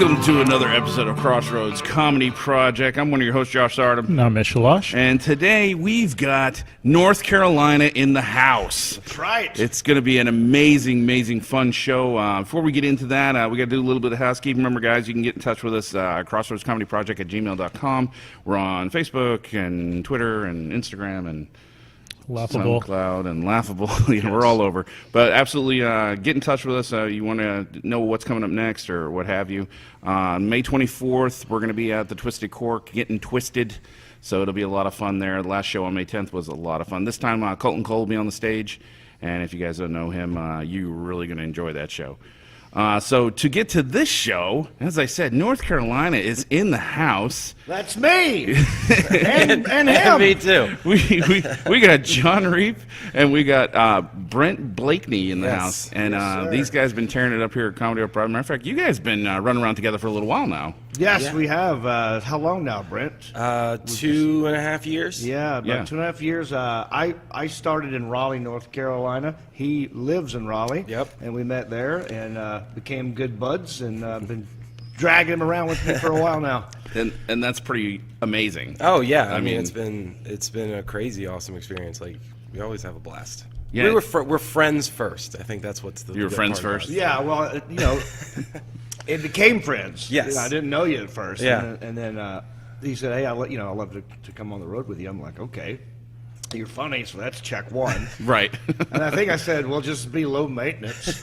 Welcome to another episode of Crossroads Comedy Project. I'm one of your hosts, Josh Sardam. And I'm Mitch Walsh. And today we've got North Carolina in the house. That's right. It's going to be an amazing, amazing, fun show. Before we get into that, we got to do a little bit of housekeeping. Remember, guys, you can get in touch with us, crossroadscomedyproject@gmail.com. We're on Facebook and Twitter and Instagram and Laughable. SoundCloud and Laughable. Yes. We're all over. But absolutely get in touch with us. You want to know what's coming up next or what have you. May 24th, we're going to be at the Twisted Cork, Getting Twisted. So it'll be a lot of fun there. The last show on May 10th was a lot of fun. This time, Colton Cole will be on the stage. And if you guys don't know him, you're really going to enjoy that show. So to get to this show, as I said, North Carolina is in the house. That's me. and him. Me too. We got Jon Reep and we got Brent Blakeney in the Yes. house. And Yes, these guys have been tearing it up here at Comedy Up. Matter of fact, you guys have been running around together for a little while now. Yes, Yeah. we have. How long now, Brent? 2.5 years. Yeah, about Yeah. 2.5 years. I started in Raleigh, North Carolina. He lives in Raleigh. Yep. And we met there and became good buds and been dragging him around with me for a while now. And that's pretty amazing. Oh yeah, I I mean mean- it's been a crazy, awesome experience. Like we always have a blast. Yeah. We're friends first. I think that's what's the. You were good friends part about first? it. Yeah, well, it became friends. Yes. You know, I didn't know you at first. Yeah. And then he said, "Hey, I'd love to come on the road with you." I'm like, "Okay, you're funny, so that's check one." Right. And I think I said, "Well, just be low maintenance,"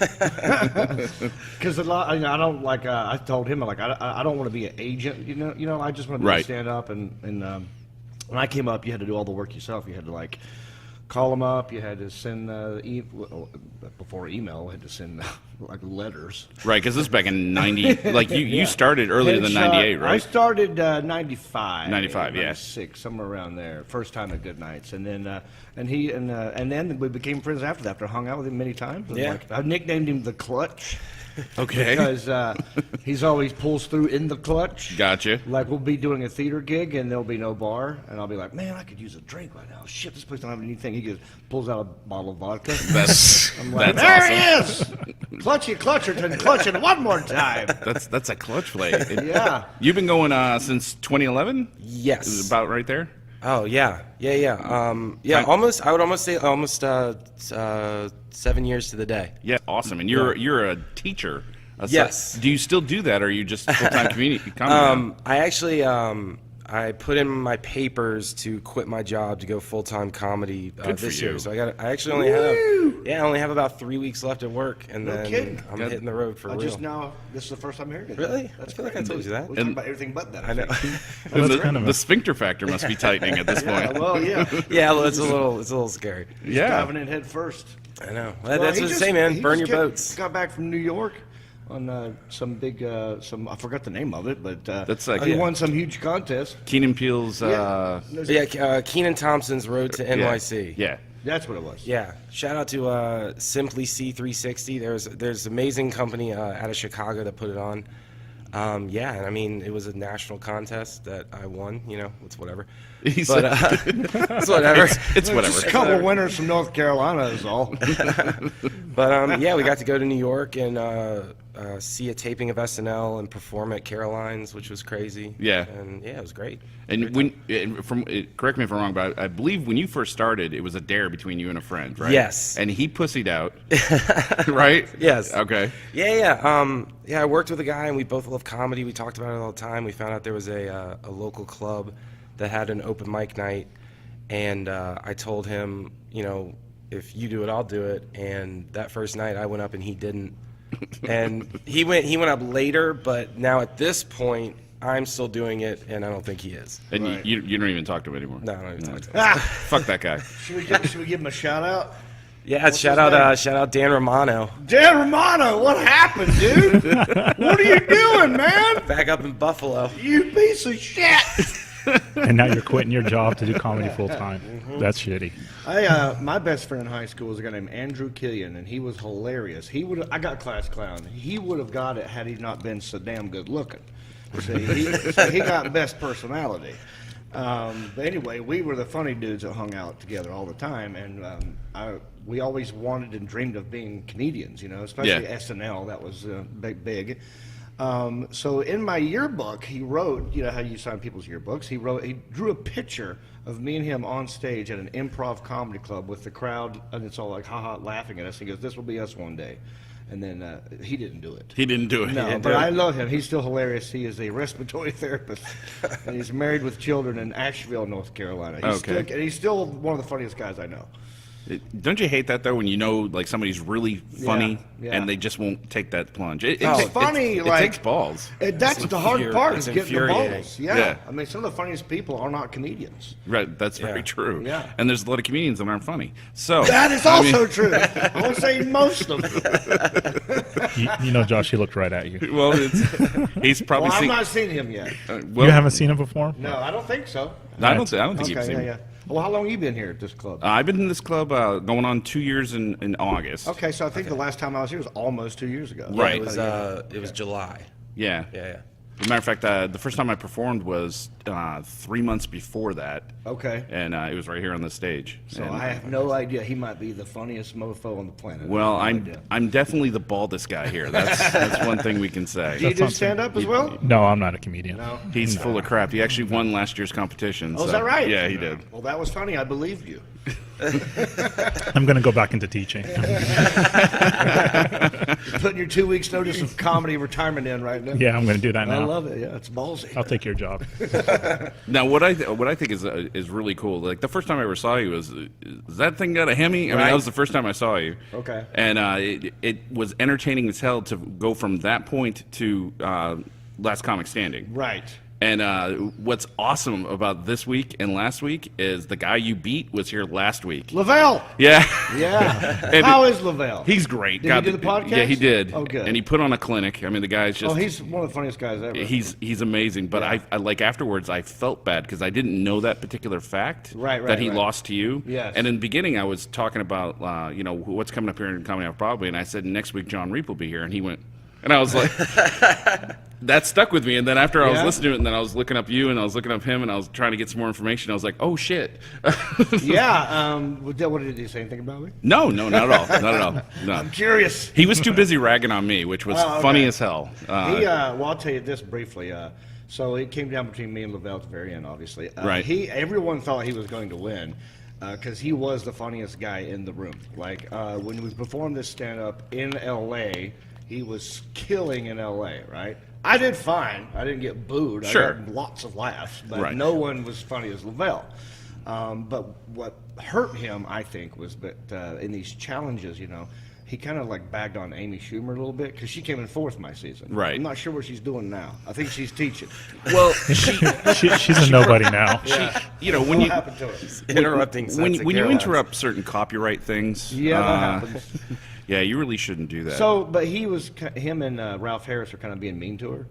because a lot. I don't like. I told him like I don't want to be an agent. You know. I just want to Right. stand up and when I came up, you had to do all the work yourself. You had to like call them up. You had to send before email. You had to send like letters. Right, because this is back in 90. Like, you started earlier than 98, right? I started 95. 95, yeah. 96, somewhere around there. First time at Good Nights, and then and then we became friends after that. After I hung out with him many times. And, Yeah. like, I nicknamed him the Clutch. Okay. Because he's always pulls through in the clutch. Gotcha. Like we'll be doing a theater gig and there'll be no bar, and I'll be like, "Man, I could use a drink right now. Shit, this place don't have anything." He pulls out a bottle of vodka. That's, I'm like, that's "There awesome. he is! Clutchy Clutcherton, clutching one more time." That's a clutch play. And Yeah. You've been going since 2011? Yes. Is it about right there? Oh yeah. Almost. I would almost say almost 7 years to the day. Yeah, awesome. And you're a teacher. Yes. Do you still do that, or are you just full-time comedy now? I actually I put in my papers to quit my job to go full-time comedy Good for this you. year. So I actually only have about 3 weeks left at work, and No then kidding. I'm hitting the road for I real. just now. This is the first time hearing it. Really? That's I feel like I great. told you that. We're talking about everything but that. I know. And that's kind of the a- sphincter factor must be tightening at this Yeah, point. well, yeah. Yeah, well, it's a little scary. Yeah. Diving in head first. I know. Well, That's he what I just- say, man. he Burn just your came- boats. Got back from New York on some big I forgot the name of it, but That's like- he yeah. won some huge contest. Keenan Peele's. Yeah, Keenan Thompson's Road to NYC. Yeah. That's what it was. Yeah, shout out to Simply C360. There's amazing company out of Chicago that put it on. Yeah, and I mean it was a national contest that I won. You know, it's whatever. He But said- it's whatever. It's whatever. Just a couple of winners from North Carolina is all. But yeah, we got to go to New York and see a taping of SNL and perform at Caroline's, which was crazy. Yeah. And yeah, it was great. And correct me if I'm wrong, but I believe when you first started, it was a dare between you and a friend, right? Yes. And he pussied out, right? Yes. Okay. Yeah. I worked with a guy, and we both love comedy. We talked about it all the time. We found out there was a local club that had an open mic night, and I told him, you know, if you do it, I'll do it. And that first night, I went up, and he didn't. And he went up later, but now at this point, I'm still doing it, and I don't think he is. And Right. you don't even talk to him anymore. No, I don't even talk to him. Ah, Fuck that guy. should we give him a shout out? Yeah, shout his name? out Dan Romano. Dan Romano, what happened, dude? What are you doing, man? Back up in Buffalo. You piece of shit. And now you're quitting your job to do comedy full time. That's shitty. My best friend in high school was a guy named Andrew Killian, and he was hilarious. I got class clown. He would have got it had he not been so damn good looking. So he got best personality. But anyway, we were the funny dudes that hung out together all the time, and we always wanted and dreamed of being comedians, you know, especially Yeah. SNL. That was big. So in my yearbook, he wrote, you know how you sign people's yearbooks, he drew a picture of me and him on stage at an improv comedy club with the crowd, and it's all like, haha, laughing at us. He goes, this will be us one day. And then he didn't do it. He didn't do it. No, but I love him. He's still hilarious. He is a respiratory therapist, and he's married with children in Asheville, North Carolina. He's still one of the funniest guys I know. Don't you hate that though when you know like somebody's really funny Yeah. and they just won't take that plunge? It's funny. It like takes balls. That's the hard part it's is getting the infuriating. balls. Yeah. Yeah. I mean, some of the funniest people are not comedians. Right, that's very true. Yeah. And there's a lot of comedians that aren't funny. So That is also true. I would say most of them. You know, Josh, he looked right at you. well, he's probably Well, I've seen. not seen him yet. Well, You haven't seen him before? No, I don't think so. I don't think you've Okay, seen. yeah, him. yeah. Well, how long have you been here at this club? I've been in this club going on 2 years in August. Okay, so I think the last time I was here was almost 2 years ago. Right. It was July. Yeah. Yeah. As a matter of fact, the first time I performed was 3 months before that. Okay. And it was right here on the stage. So And, I have no idea. He might be the funniest mofo on the planet. well, I have no idea. I'm definitely the baldest guy here. That's one thing we can say. Do you do stand up as well? No, I'm not a comedian. No. He's full of crap. He actually won last year's competition. Oh, is so- that right? Yeah, he did. Well, that was funny. I believed you. I'm going to go back into teaching. Putting your 2 weeks notice of comedy retirement in right now. Yeah, I'm going to do that I now. love it. Yeah, it's ballsy. I'll take your job. Now, what I think is really cool. Like the first time I ever saw you was that thing got a HEMI? I mean, Right. that was the first time I saw you. Okay. And it was entertaining as hell to go from that point to Last Comic Standing. Right. And what's awesome about this week and last week is the guy you beat was here last week. Lavelle. Yeah. Yeah. And How is Lavelle? He's great. Did he do the podcast? Yeah, he did. Oh, good. And he put on a clinic. I mean, the guy's just. Oh, he's one of the funniest guys ever. He's amazing, but Yeah. I like afterwards I felt bad because I didn't know that particular fact Right, that he right. lost to you. Yes. And in the beginning I was talking about what's coming up here in Comedy Off Broadway, and I said next week Jon Reep will be here, and he went, and I was like, that stuck with me. And then after I was Yeah? listening to it, and then I was looking up you, and I was looking up him, and I was trying to get some more information. I was like, oh shit. Yeah. What did he say anything about me? No, not at all, not at all. No. I'm curious. He was too busy ragging on me, which was Oh, okay. funny as hell. Well, I'll tell you this briefly. So it came down between me and Lavelle at the very end, obviously. Right. Everyone thought he was going to win because he was the funniest guy in the room. Like when we performed this stand-up in L.A., he was killing in L.A., right? I did fine. I didn't get booed. Sure. I got lots of laughs, but Right. no one was funny as Lavelle. But what hurt him, I think, was that in these challenges, he kind of like bagged on Amy Schumer a little bit because she came in fourth my season. Right. I'm not sure what she's doing now. I think she's teaching. well, She's a nobody now. when What you happened to her? Interrupting sets when at you Caroline's. interrupt certain copyright things, Yeah, that happens. yeah, you really shouldn't do that. So, but him and Ralph Harris are kind of being mean to her,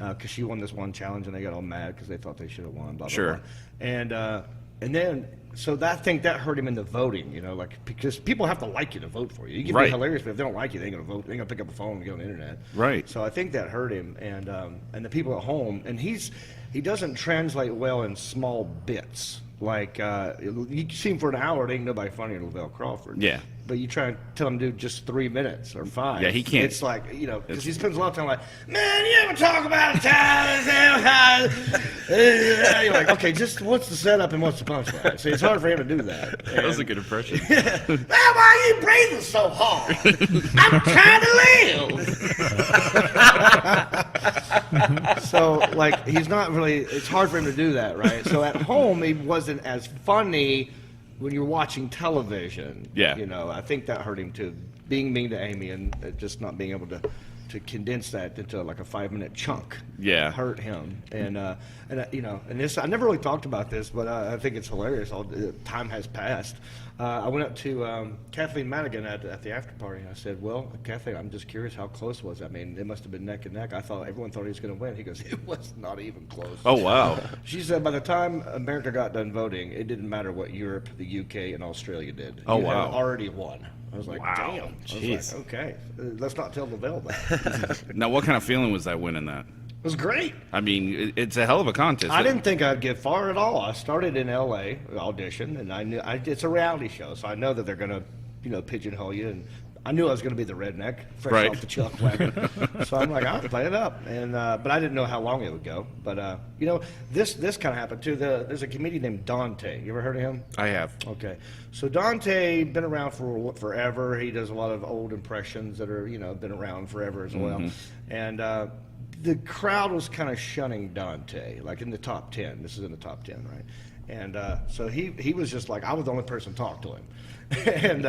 because she won this one challenge and they got all mad because they thought they should have won. Blah, blah, Sure. blah. And then, so that hurt him in the voting, because people have to like you to vote for you. You can Right. be hilarious, but if they don't like you, they ain't gonna vote. They ain't gonna pick up a phone and get on the internet. Right. So I think that hurt him, and the people at home, and he doesn't translate well in small bits. Like you see him for an hour, there ain't nobody funnier than Lavelle Crawford. Yeah. But you try and tell him to do just 3 minutes or 5. Yeah, he can't. It's like, because he spends a lot of time like, man, you ever talk about time? You're like, okay, just what's the setup and what's the punchline? See, it's hard for him to do that. that was a good impression. Why are you breathing so hard? I'm trying to live. So, like, he's not really, it's hard for him to do that, right? So at home, he wasn't as funny when you're watching television. Yeah. I think that hurt him too. Being mean to Amy and just not being able to condense that into like a 5-minute chunk. Yeah. Hurt him. And this, I never really talked about this, but I think it's hilarious. Time has passed. I went up to Kathleen Madigan at the after party, and I said, well, Kathleen, I'm just curious, how close was it? I mean, it must have been neck and neck. Everyone thought he was going to win. He goes, it was not even close. Oh wow. She said by the time America got done voting, it didn't matter what Europe, the UK, and Australia did. Oh, You had wow. already won. I was like, Wow. damn. I Jeez. was like, okay, let's not tell Lavelle that. Now, what kind of feeling was that winning that? It was great. I mean, it's a hell of a contest. I didn't think I'd get far at all. I started in L.A. audition, and I knew it's a reality show, so I know that they're going to, pigeonhole you. And I knew I was going to be the redneck, fresh Right. off the chuck wagon. So I'm like, I'll play it up. And but I didn't know how long it would go. But this kind of happened too. There's a comedian named Dante. You ever heard of him? I have. Okay, so Dante been around for forever. He does a lot of old impressions that are been around forever as well. And the crowd was kind of shunning Dante, like in the top 10. This is in the top 10, right? And so he was just like, I was the only person to talk to him. And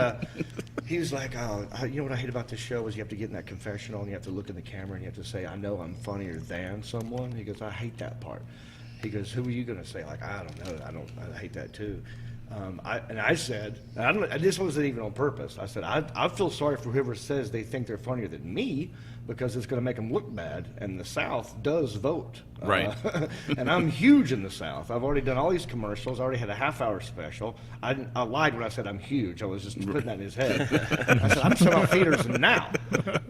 he was like, oh, you know what I hate about this show is you have to get in that confessional and you have to look in the camera and you have to say, I know I'm funnier than someone. He goes, I hate that part. He goes, who are you going to say? Like, I don't know. I hate that too. I said, this wasn't even on purpose. I said, I feel sorry for whoever says they think they're funnier than me because it's going to make them look bad. And the South does vote. Right. And I'm huge in the South. I've already done all these commercials. I already had a half-hour special. I lied when I said I'm huge. I was just putting that in his head. I said, I'm selling out theaters now.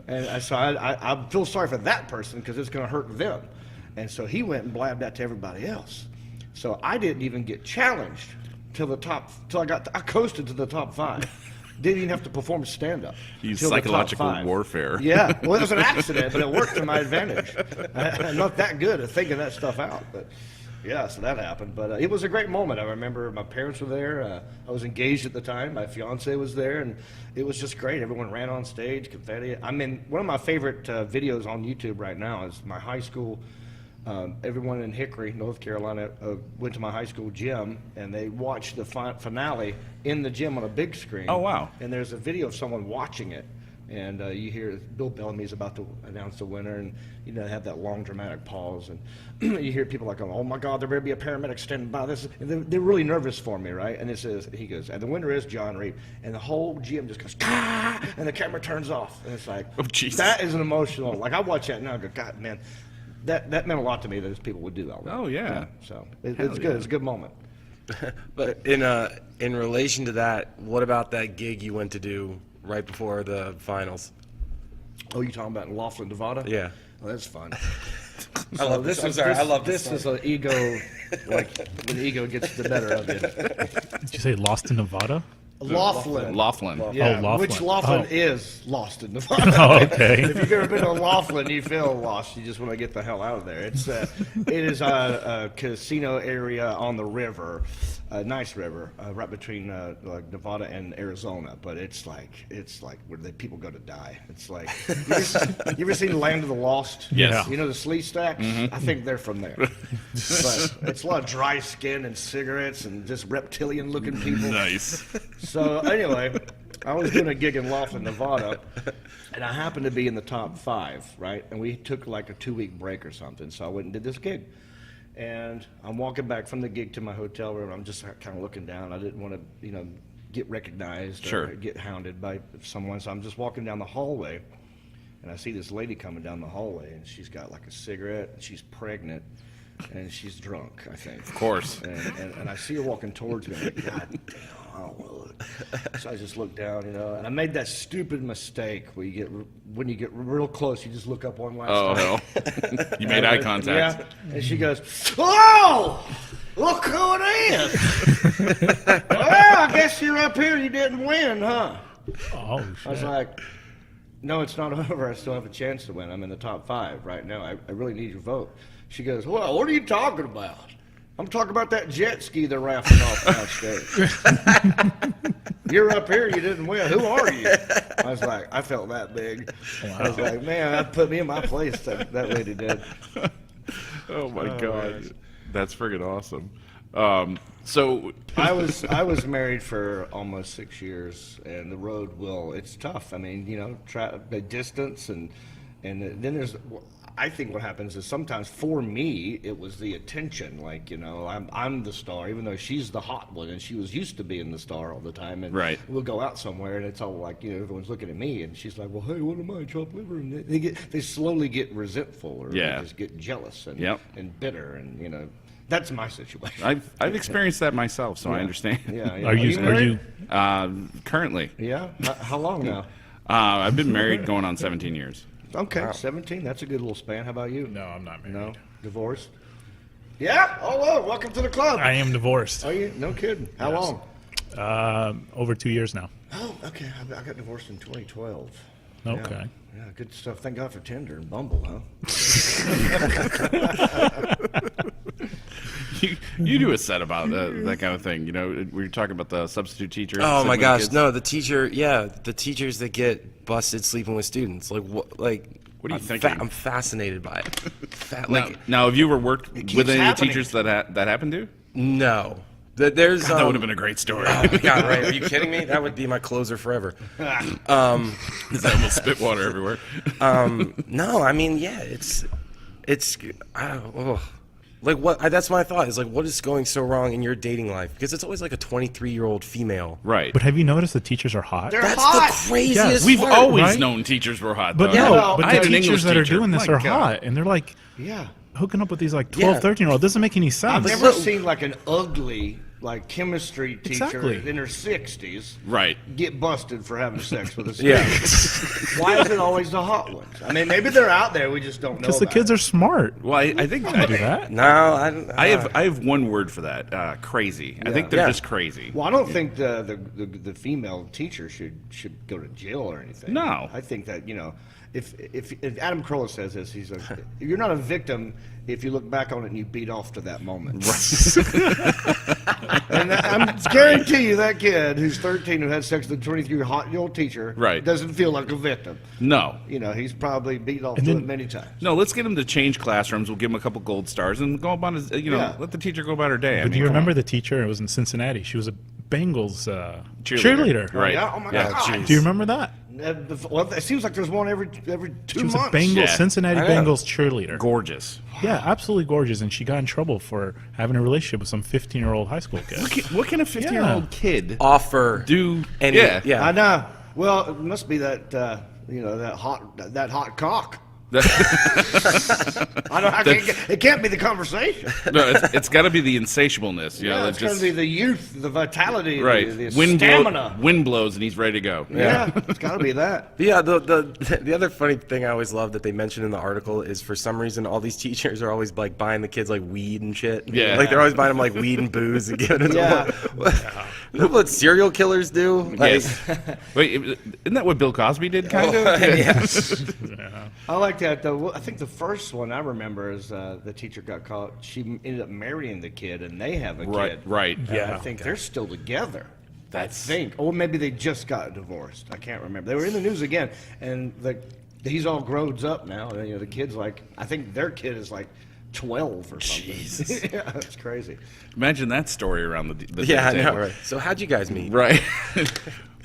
And so I feel sorry for that person because it's going to hurt them. And so he went and blabbed that to everybody else. So I didn't even get challenged till I coasted to the top 5. Didn't even have to perform stand-up. Use till the top psychological 5. warfare. Yeah, well, it was an accident, but it worked to my advantage. I'm not that good at thinking that stuff out, but yeah, so that happened. But it was a great moment. I remember my parents were there. I was engaged at the time. My fiance was there, and it was just great. Everyone ran on stage, confetti. I mean, one of my favorite videos on YouTube right now is my high school. Everyone in Hickory, North Carolina, went to my high school gym, and they watched the finale in the gym on a big screen. Oh, wow. And there's a video of someone watching it, and you hear Bill Bellamy's about to announce the winner, and have that long dramatic pause, and you hear people like, going, oh my God, there better be a paramedic standing by. This, and they're really nervous for me, right? And he goes, and the winner is Jon Reep, and the whole gym just goes, ah, and the camera turns off, and it's like, Oh, Jesus. that is an emotional. Like I watch that now, and I go, God, man. That meant a lot to me that those people would do all that. Oh, yeah. So it's Hell good. yeah. It's a good moment. But in relation to that, what about that gig you went to do right before the finals? Oh, you talking about in Laughlin, Nevada? Yeah. Oh, that's fun. I love this. I'm sorry. I love this. This is an ego, like when the ego gets the better of you. Did you say Lost in Nevada? Laughlin. Laughlin. Yeah, Oh, Laughlin. which Laughlin Oh. is lost in Nevada. Oh, okay. If you've ever been to Laughlin, you feel lost. You just want to get the hell out of there. It is a casino area on the river, a nice river, right between like Nevada and Arizona. But it's like where the people go to die. It's like you ever seen Land of the Lost? Yes. You know the Slee Stacks? I think they're from there. But it's a lot of dry skin and cigarettes and just reptilian-looking people. Nice. So anyway, I was doing a gig in Laughlin, Nevada, and I happened to be in the top 5, right? And we took like a 2-week break or something, so I went and did this gig. And I'm walking back from the gig to my hotel room. I'm just kind of looking down. I didn't want to, get recognized or Sure. get hounded by someone. So I'm just walking down the hallway, and I see this lady coming down the hallway, and she's got like a cigarette, and she's pregnant, and she's drunk, I think. Of course. And I see her walking towards me. I'm like, God damn, I don't want to look. So I just look down, and I made that stupid mistake where when you get real close, you just look up one last Oh, time. hell. You made eye contact. Yeah, and she goes, "Oh, look who it is!" Well, I guess you're up here. You didn't win, huh? Oh, I was shit. like, "No, it's not over. I still have a chance to win. I'm in the top 5 right now. I really need your vote." She goes, "Well, what are you talking about?" I'm talking about that jet ski they're rafting off downstairs. You're up here, you didn't win. Who are you? I was like, I felt that big. I was like, man, that put me in my place, that lady did. Oh, my Oh, God. man. That's friggin' awesome. So I was married for almost 6 years, and the road it's tough. I mean, the distance, and then there's, I think what happens is sometimes for me, it was the attention. Like, I'm the star, even though she's the hot one, and she was used to being the star all the time. And Right. we'll go out somewhere, and it's all like, everyone's looking at me, and she's like, well, hey, what am I, chopped liver? And they slowly get resentful, or Yeah. they just get jealous and, Yep. and bitter, and, that's my situation. I've experienced that myself, so I understand. Yeah, yeah. Are you married? Currently. Yeah? How long now? I've been married going on 17 years. Okay, 17. That's a good little span. How about you? No, I'm not married. No? Divorced? Yeah? Oh, well, welcome to the club. I am divorced. Are you? No kidding. How Yes. long? Over 2 years now. Oh, okay. I got divorced in 2012. Okay. Yeah, good stuff. Thank God for Tinder and Bumble, huh? You do a set about that kind of thing. You know, we were talking about the substitute teacher. Oh my sibling gosh, kids. no, the teachers that get busted sleeping with students. Like what? Like What are you I'm thinking? I'm fascinated by it. Now, have you ever worked keeps with any of the happening. teachers that happened to? no. There's That would have been a great story. Oh my God, right? Are you kidding me? That would be my closer forever. Is that almost spit water everywhere? No, I mean, yeah, it's I don't know. Like what? That's my thought. Is like, what is going so wrong in your dating life? Because it's always like a 23-year-old female. Right. But have you noticed the teachers are hot? They're That's hot. the craziest. We've part. always right? known teachers were hot. But though. no, well, but I the had an teachers English that are teacher. doing this My are God. hot, and they're like Yeah. hooking up with these like 12, Yeah. 13-year-olds. Doesn't make any I've sense. never seen like an ugly like chemistry teacher Exactly. in her 60s Right. get busted for having sex with a Yeah. student. Why is it always the hot ones? I mean, maybe they're out there. We just don't know. Because the kids are smart. Well, I think Do that. No, I don't. I have one word for that. Crazy. I think they're Yeah. just crazy. Well, I don't think the female teacher should go to jail or anything. No. I think that if Adam Carolla says this, he's like, you're not a victim if you look back on it and you beat off to that moment. And I'm guarantee you that kid who's 13 who had sex with a 23-year-old teacher Right. doesn't feel like a victim. No. He's probably beat off And to then- it many times. No, let's get him to change classrooms. We'll give him a couple gold stars and go about his, Yeah. let the teacher go about her day. But do you remember the teacher? It was in Cincinnati. She was a Bengals cheerleader. Right. Yeah? Oh my Yeah. God. Do you remember that? Well, it seems like there's one every 2 She was months. a Bengals, Yeah. Cincinnati I know. Bengals cheerleader. Gorgeous. Yeah, absolutely gorgeous. And she got in trouble for having a relationship with some 15-year-old high school kid. What can a 15-year-old kid offer do? And yeah. I know. Well, it must be that that hot cock. It can't be the conversation. No, it's got to be the insatiableness. You know, Yeah, it's going to be the youth, the vitality, right. the Wind stamina. wind blows and he's ready to go. Yeah, it's got to be that. Yeah, the other funny thing I always love that they mention in the article is for some reason all these teachers are always like buying the kids like weed and shit. Yeah. Like they're always buying them like weed and booze and giving it Yeah. to them. What serial killers do? Like, Yes. Wait, isn't that what Bill Cosby did? Kind of. I like that though. I think the first one I remember is the teacher got caught. She ended up marrying the kid, and they have a Right. kid. Right. And Yeah. I think they're still together. That's- I think, or maybe they just got divorced. I can't remember. They were in the news again, and he's all grown up now. The kid's like, I think their kid is like 12 or something. Jesus. Yeah, it's crazy. Imagine that story around the yeah, I dinner know. table. Right. So how'd you guys meet? Right.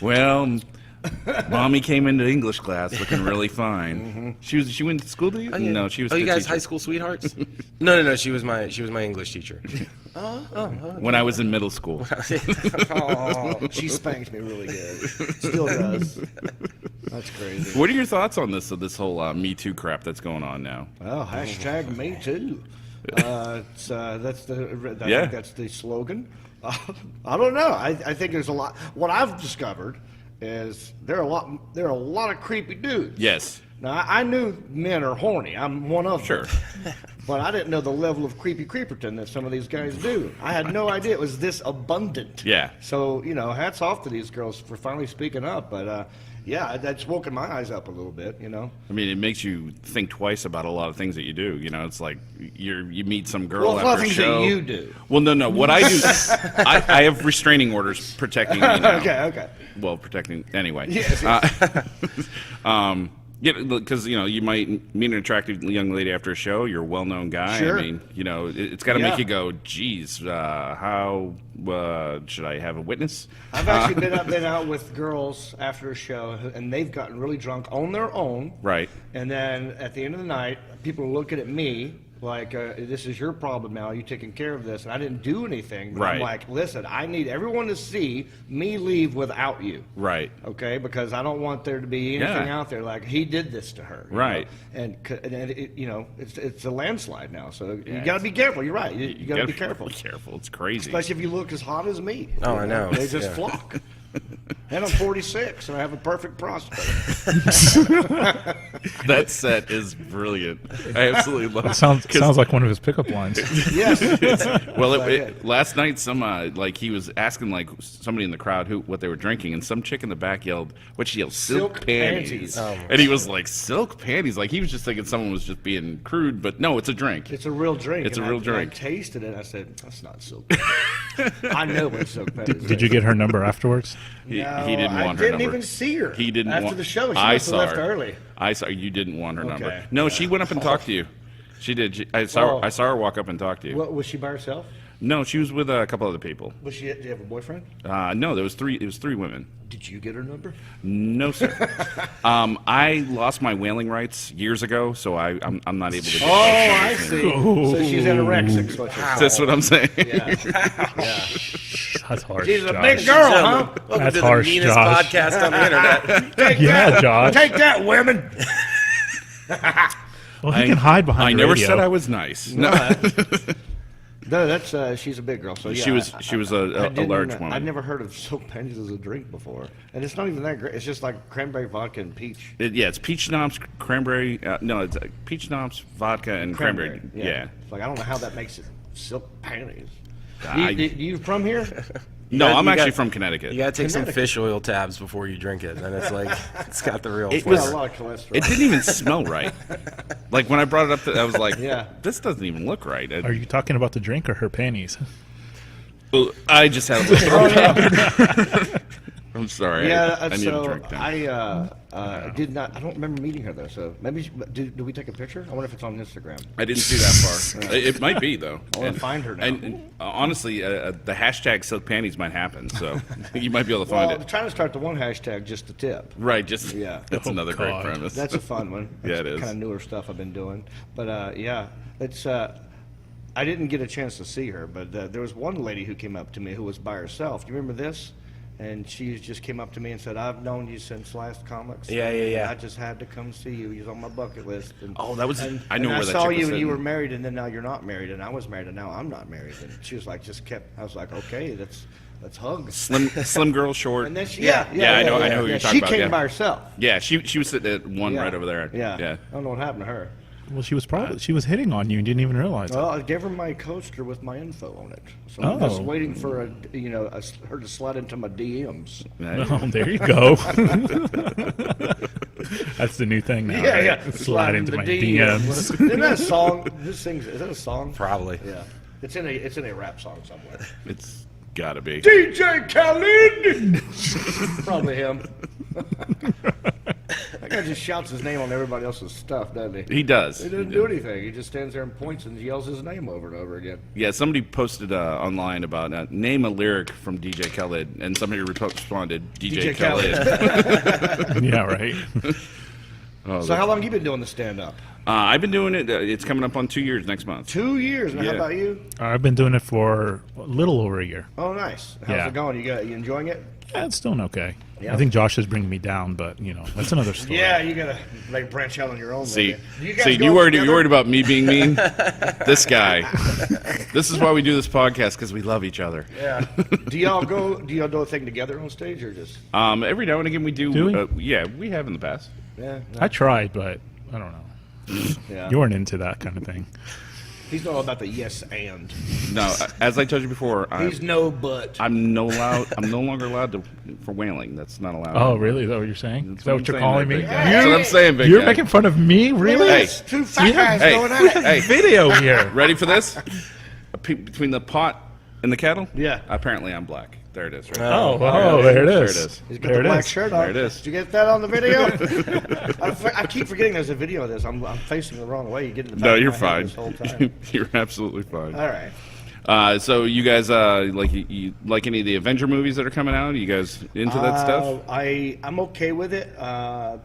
Well, Mommy came into English class looking really fine. She went to school to you? Oh, yeah. No, she was. Oh, you the guys teacher. high school sweethearts? No. She was my English teacher. When I was in middle school. Oh, she spanked me really good. Still does. That's crazy. What are your thoughts on this whole Me Too crap that's going on now? Well, hashtag me too. That's I Yeah. think that's the slogan. I don't know. I think there's a lot. What I've discovered is there are a lot of creepy dudes. Yes. Now I knew men are horny. I'm one of them. Sure. But I didn't know the level of creeperton that some of these guys do. I had no idea it was this abundant. Yeah. So hats off to these girls for finally speaking up. But yeah, that's woken my eyes up a little bit. I mean, it makes you think twice about a lot of things that you do. It's like you meet some girl Well, it's a lot after of a things show. that you do. Well, no. What I do, I have restraining orders protecting me now. Okay. Well, protecting anyway. Yes. Yeah, because you might meet an attractive young lady after a show. You're a well-known guy. Sure. I mean, it's got to Yeah. make you go, "Geez, how should I have a witness?" I've actually been out with girls after a show, and they've gotten really drunk on their own. Right. And then at the end of the night, people are looking at me like, this is your problem now. You taking care of this. And I didn't do anything. But Right. I'm like, listen, I need everyone to see me leave without you. Right. Okay? Because I don't want there to be anything Yeah. out there like, he did this to her. Right. And it, it's a landslide now. So you Yeah, got to be careful. You're right. You got to be careful. Be careful. It's crazy. Especially if you look as hot as me. Oh, I know. They just Yeah. flock. And I'm 46, and I have a perfect prospect. That set is brilliant. I absolutely love it. Sounds like one of his pickup lines. Yes. Well, last night, some like he was asking like somebody in the crowd what they were drinking, and some chick in the back yelled, "What she yelled? Silk panties!" And he was like, "Silk panties!" Like he was just thinking someone was just being crude, but no, it's a drink. It's a real drink. It's a real drink. I tasted it. I said, "That's not silk." I know what silk panties. Did you get her number afterwards? He didn't want her I didn't number. even see her. He didn't after want, the show. She I must have saw left her. early. I saw you didn't want her number. Okay. No, she went up and talked to you. She did. I saw her walk up and talk to you. What, was she by herself? No, she was with a couple other people. Did you have a boyfriend? No, there was three. It was three women. Did you get her number? No, sir. I lost my whaling rights years ago, so I'm not able to. Get I see. So she's anorexic. Is what you're saying. That's what I'm saying. Yeah. That's harsh. She's a Josh. big girl, huh? Welcome That's to the harsh, meanest Josh. podcast on the internet. Take Yeah, that. Josh. Take that, women. Well, he can hide behind I the never radio. said I was nice. No, No, that's she's a big girl. So yeah, she was a large woman. I'd never heard of silk panties as a drink before, and it's not even that great. It's just like cranberry vodka and peach. It's peach schnapps, cranberry. No, it's peach schnapps, vodka, and cranberry. Yeah. It's like I don't know how that makes it silk panties. I- You from here? No, I'm You actually got- from Connecticut. You gotta take some Connecticut. fish oil tabs before you drink it, and it's like it's got the real It flavor. was- A lot of cholesterol. It didn't even smell right. Like when I brought it up, I was like, Yeah. this doesn't even look right." Are you talking about the drink or her panties? Well, I just had a little. I'm sorry. Yeah, I need a drink now. I did not. I don't remember meeting her though. So maybe do we take a picture? I wonder if it's on Instagram. I didn't see that far. It might be though. I want to find her now. And honestly, the hashtag silk panties might happen, so you might be able to find Well, I'm it. trying to start the one hashtag just the tip. Right, just Yeah. That's Oh, another great God. premise. That's a fun one. Yeah, it is. Kind of newer stuff I've been doing, but yeah, it's. I didn't get a chance to see her, but there was one lady who came up to me who was by herself. Do you remember this? And she just came up to me and said, "I've known you since last comics. Yeah. I just had to come see you. You're on my bucket list." And, Oh, that was- and, I know and where that I saw chick was you and you sitting. were married, and then now you're not married, and I was married, and now I'm not married. And she was like, I was like, okay, let's hug. Slim girl, short. And then she, Yeah, I know who you're yeah, talking she about, came yeah. by herself. Yeah, she was sitting at one Yeah. right over there. Yeah. Yeah. I don't know what happened to her. Well, she was hitting on you and didn't even realize it. Well, I gave her my coaster with my info on it, so I'm Oh. just waiting for her to slide into my DMs. Oh, there you go. That's the new thing now. right? Slide into my DMs. Isn't that a song? Is that a song? Probably. Yeah, it's in a rap song somewhere. It's gotta be. DJ Khaled. Probably him. That guy just shouts his name on everybody else's stuff, doesn't he? He does. He doesn't do anything. He just stands there and points and yells his name over and over again. Yeah, somebody posted online about name a lyric from DJ Khaled, and somebody responded, DJ Khaled. Yeah, right. So how long have you been doing the stand-up? I've been doing it. It's coming up on 2 years next month. 2 years. Now, Yeah. how about you? I've been doing it for a little over a year. Oh, nice. How's Yeah. it going? You enjoying it? Yeah, it's doing okay. Yeah. I think Josh is bringing me down, but that's another story. Yeah, you gotta like branch out on your own. See, maybe. guys see, go you worried together? about me being mean? This guy. This is why we do this podcast, because we love each other. Yeah. Do y'all do a thing together on stage or just? Every now and again we do. Do we? Yeah, we have in the past. Yeah. I tried, but I don't know. Yeah. You weren't into that kind of thing. He's not all about the yes and. No, as I told you before, He's no but. I'm no longer allowed for whaling. That's not allowed. Oh, really? Is that what you're saying? That's Is that what you're I'm calling saying, me? big guy. That's what I'm saying, big You're guy. making fun of me? Really? Hey. It's two fat guys Hey. going at it. Hey, Video here. ready for this? Between the pot and the kettle? Yeah. Apparently I'm black. There it is. Right Oh, there. there it There is. it is. He's got There the it black is. shirt on. There it is. Did you get that on the video? I keep forgetting there's a video of this. I'm facing the wrong way. You get in the back No, of you're my fine. head this whole time. You're absolutely fine. All right. So you guys you like any of the Avenger movies that are coming out? Are you guys into that stuff? I'm okay with it.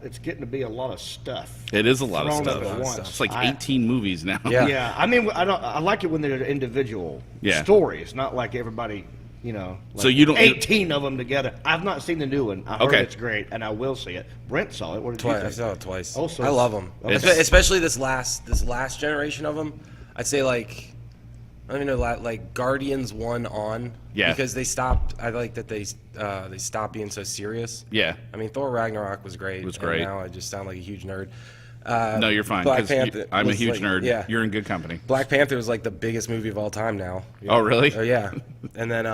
It's getting to be a lot of stuff. It is a lot of thrown up stuff. at once. It's like 18 movies now. Yeah. Yeah, I mean, I like it when they're individual Yeah. stories, not like everybody. Like So you don't- 18 of them together. I've not seen the new one. I heard Okay. it's great, and I will see it. Brent saw it. What did you Twice. I think? saw it twice. Oh, so I love them, it's- especially this last generation of them. I'd say like I mean, like Guardians 1 on. Yeah. Because they stopped. I like that they stopped being so serious. Yeah. I mean, Thor Ragnarok was great. It was great. And now I just sound like a huge nerd. No, you're fine. Black 'cause Panther I'm a was huge like- nerd. yeah. You're in good company. Black Panther was like the biggest movie of all time now. Oh, really? Oh yeah. And then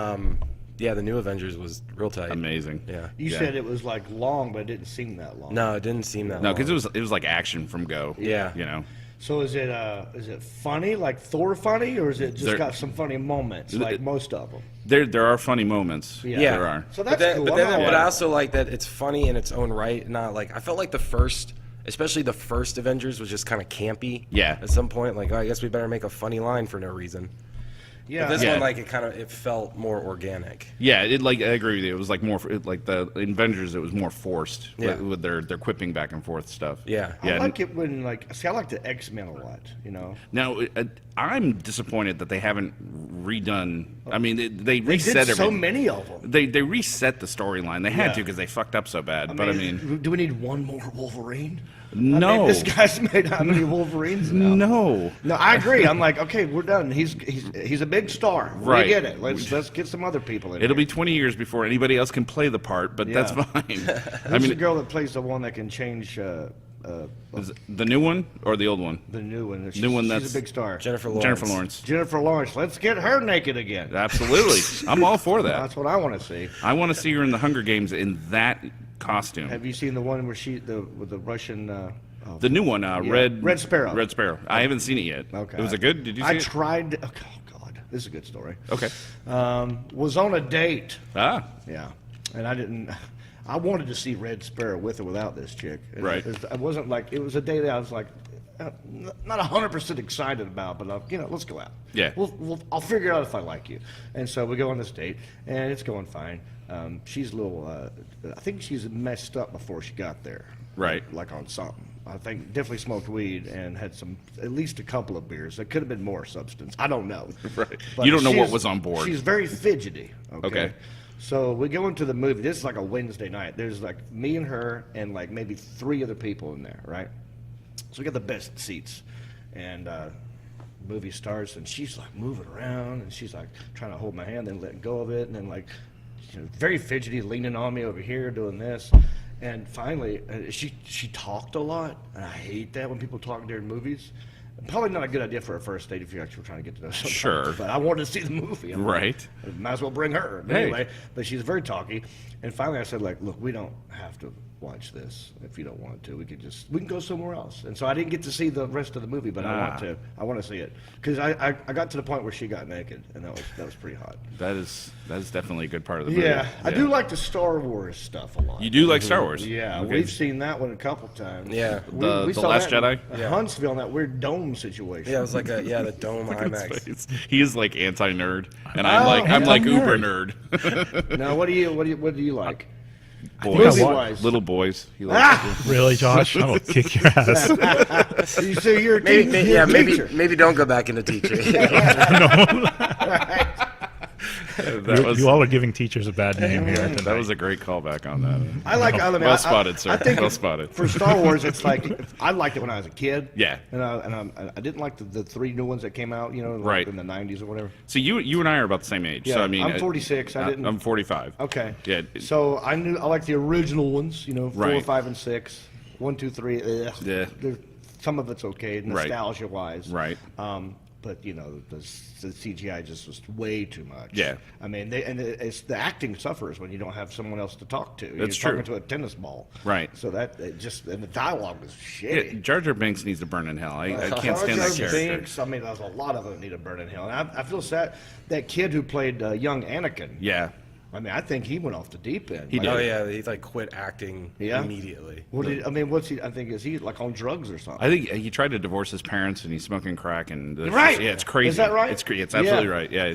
the new Avengers was real tight. Amazing. Yeah. You said it was like long, but it didn't seem that long. No, it didn't seem that. No, long. because it was like action from go. Yeah. You know. So is it funny, like Thor funny, or is it just There- got some funny moments, like most of them? There are funny moments. Yeah. There are. So But that's cool. but I'm not- I also like that it's funny in its own right. Not like I felt like especially the first Avengers was just kind of campy. Yeah. At some point, like, oh, I guess we better make a funny line for no reason. yeah, But this Yeah. one, like, it felt more organic. Yeah, I agree with you. It was like more like the Avengers. It was more forced Yeah. with their quipping back and forth stuff. Yeah. I like it when I like the X-Men a lot. You know, Now I'm disappointed that they haven't redone. I mean, they they reset did so everything. many of them. They reset the storyline. They had Yeah. to because they fucked up so bad. But I mean, do we need one more Wolverine? No. I mean, this guy's made how many Wolverines now? no. No, I agree. I'm like, okay, we're done. He's a big star. Right. We get it. Let's get some other people in. It'll here. be 20 years before anybody else can play the part, but that's Yeah. fine. Who's the girl that plays the one that can change Is it the new one or the old one? the new one? New one She's that's a big star. Jennifer Lawrence. Jennifer Lawrence. Jennifer Lawrence. Let's get her naked again. Absolutely. I'm all for that. That's what I want to see. I want to see her in the Hunger Games in that costume. Have you seen the one where with the Russian? The new one, Red Sparrow. Red Sparrow. I haven't seen it yet. Okay. Was it good? Did you see I it? tried. Oh God, this is a good story. Okay. Was on a date. Ah. Yeah, and I didn't. I wanted to see Red Sparrow with or without this chick. Right. I wasn't like it was a day that I was like not 100% excited about, but let's go out. Yeah. I'll figure out if I like you. And so we go on this date, and it's going fine. She's a little. I think she's messed up before she got there. Right. Like on something. I think definitely smoked weed and had at least a couple of beers. There could have been more substance. I don't know. Right. But You don't know what she's- was on board. She's very fidgety. Okay. So we go into the movie. This is like a Wednesday night. There's like me and her and like maybe 3 other people in there, right? So we got the best seats. And movie starts and she's like moving around and she's like trying to hold my hand, then letting go of it, and then like very fidgety, leaning on me over here, doing this. And finally, she talked a lot, and I hate that when people talk during movies. Probably not a good idea for a first date if you're actually trying to get to know somebody. Sure. But I wanted to see the movie. I'm like, Right. might as well bring her. But Hey. anyway, but she's very talky. And finally I said, like, look, we don't have to watch this if you don't want to. We can go somewhere else. And so I didn't get to see the rest of the movie, but I want to see it. Because I got to the point where she got naked, and that was pretty hot. That is definitely a good part of the movie. Yeah, I do like the Star Wars stuff a lot. You do like Star Wars? Yeah, Okay. we've seen that one a couple times. Yeah. The saw Last that in Jedi? Huntsville, in that weird dome situation. Yeah, it was like the Dome IMAX. He is like anti-nerd, and I'm like uber nerd. Now, what do you like? Boys, Movie-wise. little boys. He likes Really, Josh? I will kick your ass. So you're a teacher. Maybe don't go back into teaching. You all are giving teachers a bad name here. That was a great callback on that. Well spotted, sir. I think Well spotted. For Star Wars, it's like I liked it when I was a kid. Yeah. And I didn't like the 3 new ones that came out, like Right. in the 90s or whatever. So you and I are about the same age. Yeah, So I mean, I'm 46. I'm 45. Okay. Yeah. So I like the original ones, 4, Right. 5, and 6. 1, 2, 3. Yeah. Some of it's okay, Right. nostalgia wise. Right. But the CGI just was way too much. Yeah. I mean, it's the acting suffers when you don't have someone else to talk to. That's You're true. talking to a tennis ball. Right. So and the dialogue was Yeah, shitty. Jar Jar Binks needs to burn in hell. I can't stand Jar that Jar character. Binks, I mean, there's a lot of them need to burn in hell. And I feel sad. That kid who played young Anakin. Yeah. I mean, I think he went off the deep end. He did. Oh yeah, he like quit acting Yeah? immediately. What's he? I think is he like on drugs or something? I think he tried to divorce his parents, and he's smoking crack. And Right. Yeah, it's crazy. Is that right? It's absolutely Yeah. right. Yeah.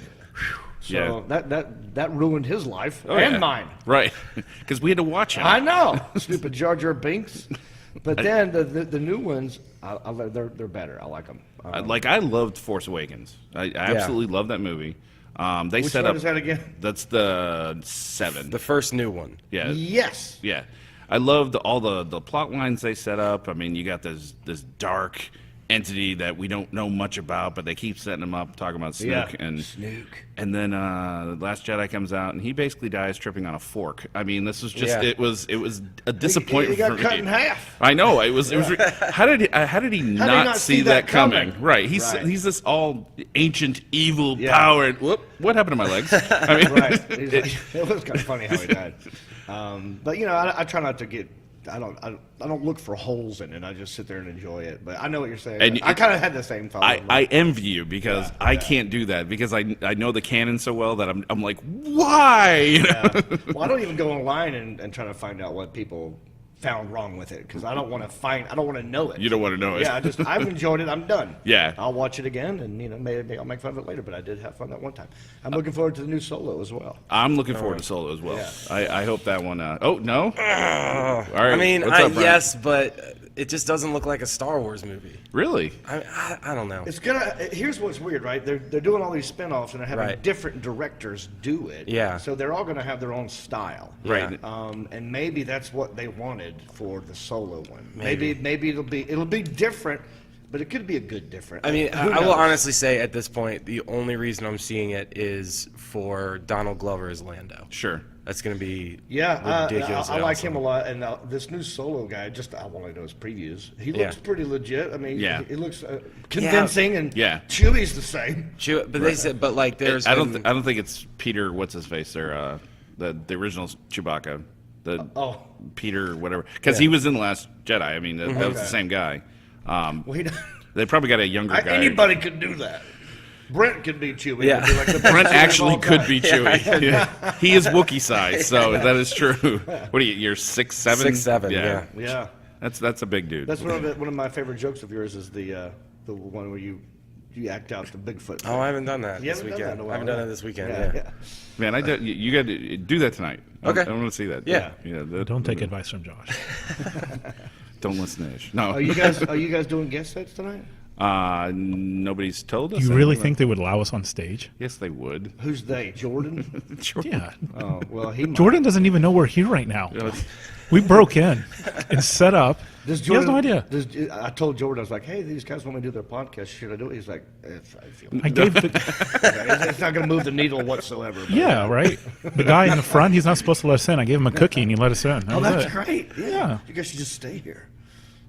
So that ruined his life Oh, and yeah. mine. Right. Because we had to watch him. I know, stupid Jar Jar Binks. But then the new ones, they're better. I like them. I loved Force Awakens. I absolutely love that movie. They Which set one up. is that again? That's the 7. The first new one. Yeah. Yes. Yeah. I loved all the plot lines they set up. I mean, you got this dark entity that we don't know much about, but they keep setting him up, talking about Snook. And then The Last Jedi comes out, and he basically dies tripping on a fork. I mean, this was just it was a disappointment. He got for cut me. in half. I know it was. It was. How did he not see that coming? Right. He's this all ancient evil power. And, what happened to my legs? I mean, Right. It was kind of funny how he died. But I try not to get. I don't look for holes in it. I just sit there and enjoy it. But I know what you're saying. And I kind of had the same thought. I envy you because I can't do that because I know the canon so well that I'm like, why? Well, I don't even go online and try to find out what people found wrong with it because I don't want to know it. You don't want to know it. Yeah, I've enjoyed it. I'm done. Yeah. I'll watch it again, and maybe I'll make fun of it later. But I did have fun that one time. I'm looking forward to the new Solo as well. I'm looking forward to Solo as well. Yeah. I hope that one. Oh no! All right. I mean, what's up, Brian? yes, but it just doesn't look like a Star Wars movie. Really? I don't know. It's gonna. Here's what's weird, right? They're doing all these spin-offs and they're having Right. different directors do it. Yeah. So they're all gonna have their own style. Right. And maybe that's what they wanted for the Solo one. Maybe. Maybe it'll be different, but it could be a good different. I mean, Who I will knows? honestly say at this point, the only reason I'm seeing it is for Donald Glover as Lando. Sure. That's going to be Yeah, ridiculous. I like him a lot, and this new Solo guy. I want to know his previews. He looks pretty legit. I mean, he looks convincing, and Chewie's the same. But they said, but like, there's. I don't think it's Peter. What's his face? Or the original Chewbacca. Peter whatever, because he was in The Last Jedi. I mean, that was the same guy. They probably got a younger guy. Anybody could do that. Brent could be Chewie. Yeah. Be like the Brent best actually of all could time. be Chewie. Yeah. He is Wookiee size, so that is true. What are you? You're 6'7"? 6'7", yeah. Yeah. That's a big dude. That's one of my favorite jokes of yours is the one where you act out the Bigfoot. Oh, I haven't done that You this haven't done that weekend. in a I while, haven't done yeah. it this weekend. Yeah, Yeah. yeah. Man, you got to do that tonight. Okay. I want to see that. Yeah. Don't take advice from Josh. Don't listen to Ish. No. Are you guys doing guest sets tonight? Nobody's told us. You really anything. think they would allow us on stage? Yes, they would. Who's they? Jordan? Yeah. Oh well, he. Might. Jordan doesn't even know we're here right now. You know, We broke in and set up. Does He has no Jordan, idea. I told Jordan, I was like, "Hey, these guys want me to do their podcast. Should I do it?" He's like, I feel I gave the, it's not going to move the needle whatsoever. but- yeah, right. The guy in the front, he's not supposed to let us in. I gave him a cookie and he let us in. That Oh, was that's it. great. Yeah. Yeah. You guys should just stay here.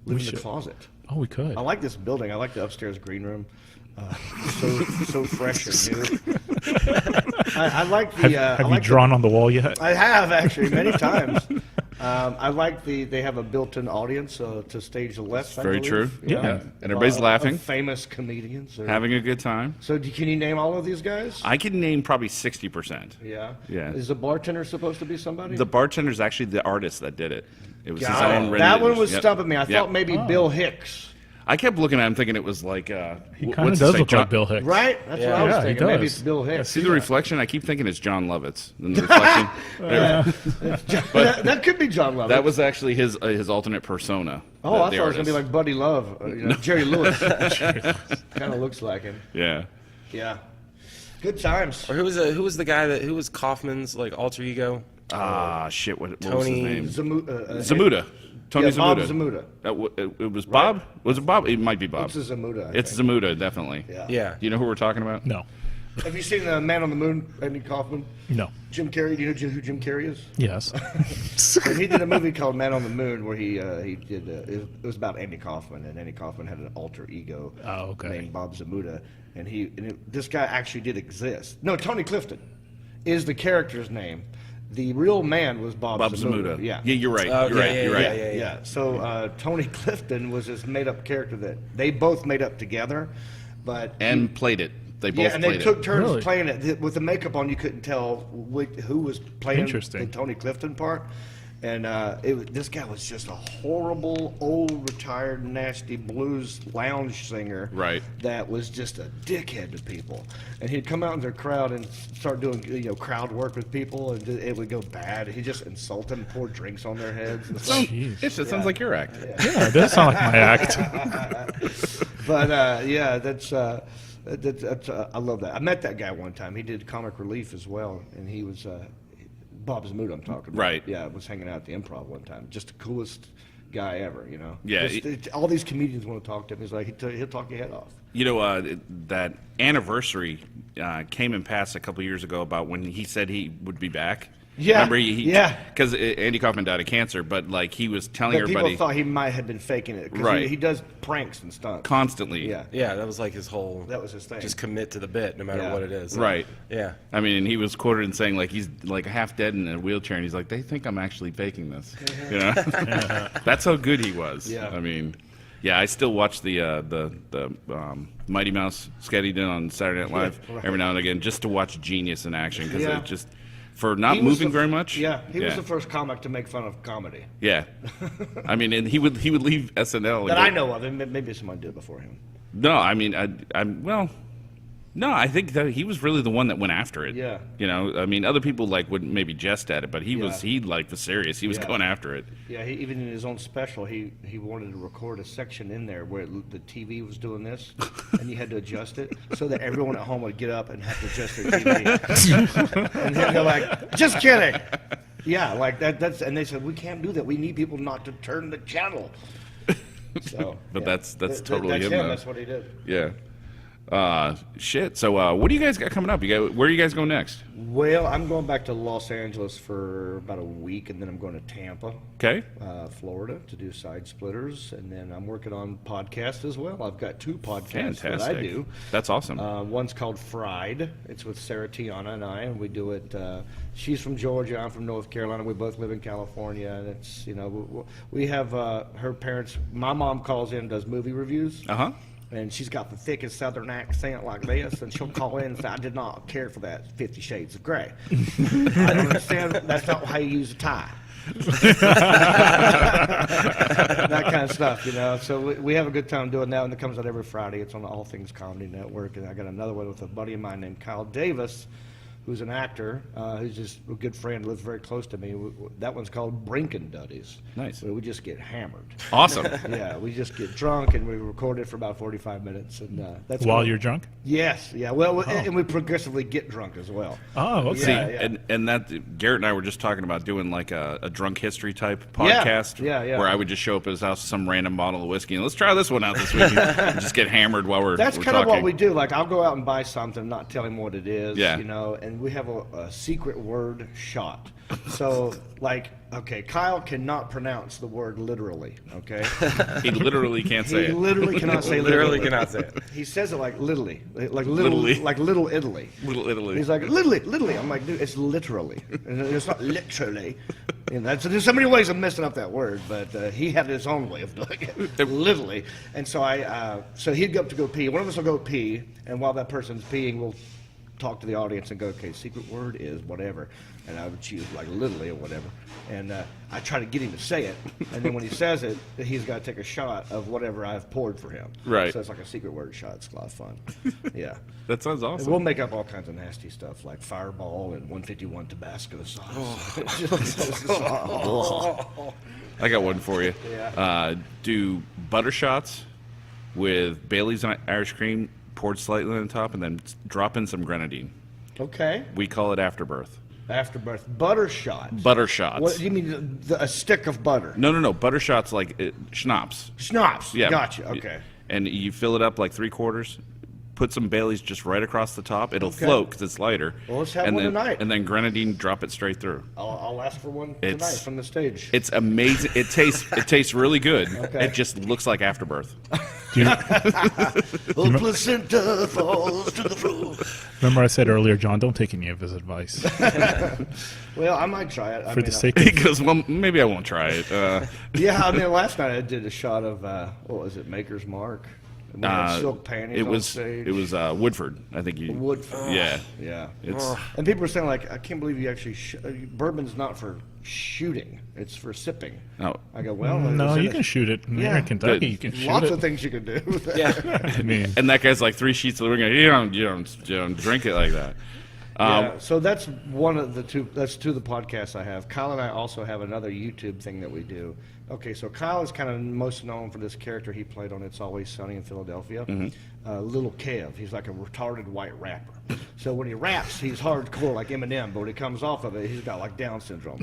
Live in the should. closet. Oh, we could. I like this building. I like the upstairs green room. So fresh and new. I like the. Have I you like drawn on the wall yet? I have actually many times. I like they have a built-in audience to stage left. I Very believe. true. Yeah. And everybody's Of laughing, famous comedians. having a good time. So can you name all of these guys? I can name probably 60%. Yeah. Yeah. Is the bartender supposed to be somebody? The bartender's actually the artist that did it. It was his Got own it. rendition. That one was Yep. stumping me. I Yep. thought maybe Bill Hicks. I kept looking at him thinking it was like. He kind of does look like Bill Hicks. Right? That's what I was Yeah, he thinking. Maybe does. it's Bill Hicks. See the reflection? I keep thinking it's John Lovitz. And the reflection. that could be John Lovett. That was actually his alternate persona. Oh, I thought it was going to be like Buddy Love, Jerry Lewis. Kind of looks like him. Yeah. Yeah. Good times. Or who was the guy who was Kaufman's like alter ego? Shit. What was his Tony name? Zamuda. Tony Yeah, Bob Zamuda. Zamuda. It was Bob? Was it Bob? It might be Bob. It's a Zamuda. I It's think. Zamuda, definitely. Yeah. Yeah. Do you know who we're talking about? No. Have you seen the Man on the Moon, Andy Kaufman? No. Jim Carrey. Do you know who Jim Carrey is? Yes. And he did a movie called Man on the Moon where he did. It was about Andy Kaufman, and Andy Kaufman had an alter ego named Bob Zamuda, and this guy actually did exist. No, Tony Clifton is the character's name. The real man was Bob Zamuda. Yeah. Yeah, you're right. Oh, You're right. yeah, You're right. Yeah. So Tony Clifton was this made-up character that they both made up together, but And played it. They both and played they took it. turns Really? playing it. With the makeup on, you couldn't tell who was playing Interesting. the Tony Clifton part. And this guy was just a horrible, old, retired, nasty blues lounge singer. Right. That was just a dickhead to people. And he'd come out in their crowd and start doing crowd work with people, and it would go bad. He'd just insult them, pour drinks on their heads. And stuff. Jeez. It sounds like your act. Yeah, it does sound like my act. But that's I love that. I met that guy one time. He did comic relief as well, and he was Bob Zamuda. I'm talking about. Right. Yeah, I was hanging out at the Improv one time. Just the coolest guy ever, you know. Yeah, All these comedians want to talk to him. He's like, he'll talk your head off. You know, that anniversary came and passed a couple years ago about when he said he would be back. Yeah, Remember, yeah. Because Andy Kaufman died of cancer, but like he was telling But everybody people thought he might have been faking it. 'Cause Right. He does pranks and stunts. constantly. Yeah. Yeah, that was like his whole. That was his thing. Just commit to the bit, no matter Yeah. what it is. Right. Yeah. I mean, and he was quoted in saying like he's like half dead in a wheelchair, and he's like, they think I'm actually faking this. You know, that's how good he was. Yeah. I mean, yeah, I still watch the Mighty Mouse sketch he did on Saturday Night Live right. every now and again just to watch genius in action because Yeah. it just for not He was moving the- very much. Yeah, he was the first comic to make fun of comedy Yeah, I mean, and he would leave SNL. that and I go- know of. And maybe someone did before him. No, I mean, no, I think that he was really the one that went after it. Yeah. You know, I mean, other people like would maybe jest at it, but he Yeah. was serious. He was Yeah. going after it. Yeah, even in his own special, he wanted to record a section in there where the TV was doing this, and you had to adjust it so that everyone at home would get up and have to adjust their TV. And then they're like, "Just kidding." Yeah, like that's and they said we can't do that. We need people not to turn the channel. So, But yeah. that's totally that's him, him. though. That's what he did. Yeah. Shit. So, what do you guys got coming up? Where are you guys going next? Well, I'm going back to Los Angeles for about a week, and then I'm going to Tampa, Okay. Florida, to do Side Splitters, and then I'm working on podcasts as well. I've got 2 podcasts Fantastic. that I do. That's awesome. One's called Fried. It's with Sarah Tiana and I, and we do it. She's from Georgia. I'm from North Carolina. We both live in California, and it's we have her parents. My mom calls in and does movie reviews. Uh-huh. And she's got the thickest Southern accent like this, and she'll call in and say, "I did not care for that 50 Shades of Grey." I don't understand. That's not how you use a tie. That kind of stuff, you know. So we have a good time doing that, and it comes out every Friday. It's on the All Things Comedy Network, and I got another one with a buddy of mine named Kyle Davis, who's an actor, who's just a good friend, lives very close to me. That one's called Brinkin' Duddies. Nice. Where we just get hammered. Awesome. Yeah, we just get drunk, and we record it for about 45 minutes, and that's While cool. you're drunk? Yes, yeah. Well, and we progressively get drunk as well. Oh, okay. See, Yeah. and that Garrett and I were just talking about doing like a drunk history type podcast. Yeah. Where I would just show up at his house with some random bottle of whiskey and let's try this one out this week. And just get hammered while we're That's we're kind of talking. what we do. Like, I'll go out and buy something, not tell him what it is, Yeah. you know, and we have a secret word shot. So, like, okay, Kyle cannot pronounce the word literally, okay? He literally can't say He it. literally cannot say Literally literally. cannot say it. He says it like literally, like Literally. like Little Italy. Little Italy. He's like, literally. I'm like, dude, it's literally. And it's not literally. You know, there's so many ways of messing up that word, but he had his own way of doing it, literally. And so so he'd go up to go pee. One of us will go pee, and while that person's peeing, we'll talk to the audience and go, okay, secret word is whatever. And I would choose like literally or whatever. And I try to get him to say it. And then when he says it, he's got to take a shot of whatever I've poured for him. Right. So it's like a secret word shot. It's a lot of fun. Yeah. That sounds And awesome. we'll make up all kinds of nasty stuff like Fireball and 151 Tabasco sauce. I got one for you. Yeah. Do butter shots with Bailey's Irish cream poured slightly on the top and then drop in some grenadine. Okay. We call it afterbirth. Afterbirth. Butter shots. Butter shots. What do you mean? A stick of butter? No. Butter shots like schnapps. Schnapps. Yeah. Gotcha. Okay. And you fill it up like 3/4. Put some Bailey's just right across the top. It'll Okay. float because it's lighter. Well, let's have and one then, tonight. And then grenadine, drop it straight through. I'll ask for one tonight It's- from the stage. It's amazing. It tastes really good. Okay. It just looks like afterbirth. Do you, The placenta falls to the floor. remember I said earlier, John, don't take any of his advice. Well, I might try it. For the sake He of goes, well, maybe I won't try it. Yeah, I mean, last night I did a shot of what was it, Maker's Mark? We had silk panties it on was stage. Woodford. I think you. Woodford. Yeah. Yeah. It's And people were saying, like, I can't believe you actually. Bourbon's not for shooting; it's for sipping. oh, I go, well, no, it's- you can shoot it. Here Yeah. in Kentucky, Good. you can shoot lots it. of things you can do. With that. Yeah. I mean, and that guy's like 3 sheets of the ring. You don't drink it like that. Yeah, so that's one of the two. That's 2 of the podcasts I have. Kyle and I also have another YouTube thing that we do. Okay, so Kyle is kind of most known for this character he played on It's Always Sunny in Philadelphia, Little Kev. He's like a retarded white rapper. So when he raps, he's hardcore like Eminem, but when he comes off of it, he's got like Down syndrome.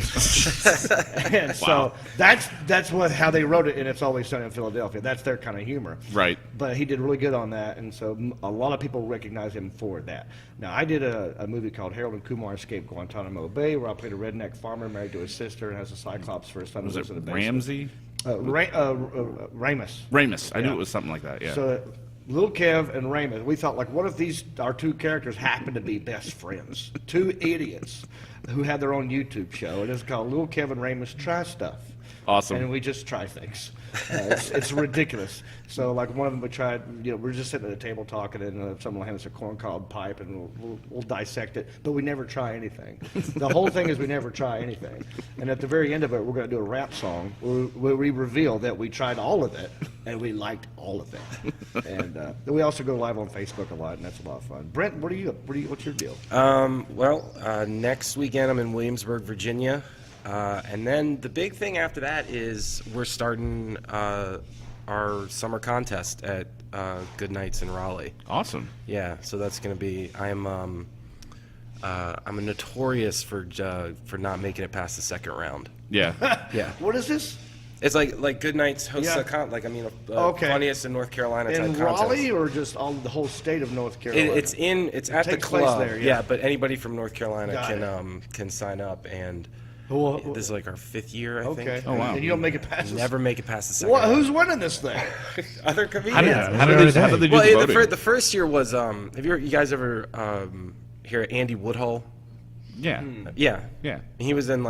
And so that's how they wrote it in It's Always Sunny in Philadelphia. That's their kind of humor. Right. But he did really good on that, and so a lot of people recognize him for that. Now, I did a movie called Harold and Kumar Escape Guantanamo Bay, where I played a redneck farmer married to his sister and has a cyclops for his son. Was who it lives in the basement. Ramsey? Raymus. Raymus. I knew Yeah. it was something like that. Yeah. So, Little Kev and Raymus, we thought, like, what if our two characters happen to be best friends? Two idiots who had their own YouTube show, and it's called Little Kev and Raymus Try Stuff. Awesome. And we just try things. It's ridiculous. So, like, one of them we tried, we're just sitting at a table talking, and someone will hand us a corncob pipe, and we'll dissect it, but we never try anything. The whole thing is we never try anything. And at the very end of it, we're going to do a rap song where we reveal that we tried all of it, and we liked all of it. And then we also go live on Facebook a lot, and that's a lot of fun. Brent, what's your deal? Next weekend I'm in Williamsburg, Virginia. And then the big thing after that is we're starting our summer contest at Good Nights in Raleigh. Awesome. Yeah, so that's going to be. I'm notorious for not making it past the second round. Yeah. Yeah, What is this? it's like Good Nights hosts Yeah. Okay. funniest in North Carolina type In contest. Raleigh or just the whole state of North Carolina? It's at the takes place club. there, yeah. But anybody from North Carolina Got can sign up, and Well, this is like our 5th year, I okay. think. Oh, wow. And you don't make it past this? Never make it past the second What? round. Who's winning this thing? Other How comedians. did, Yeah, how it was did they, how early did they do Well, the voting? the first year was have you guys ever hear of Andy Woodhull? Yeah. Yeah. Yeah. He was in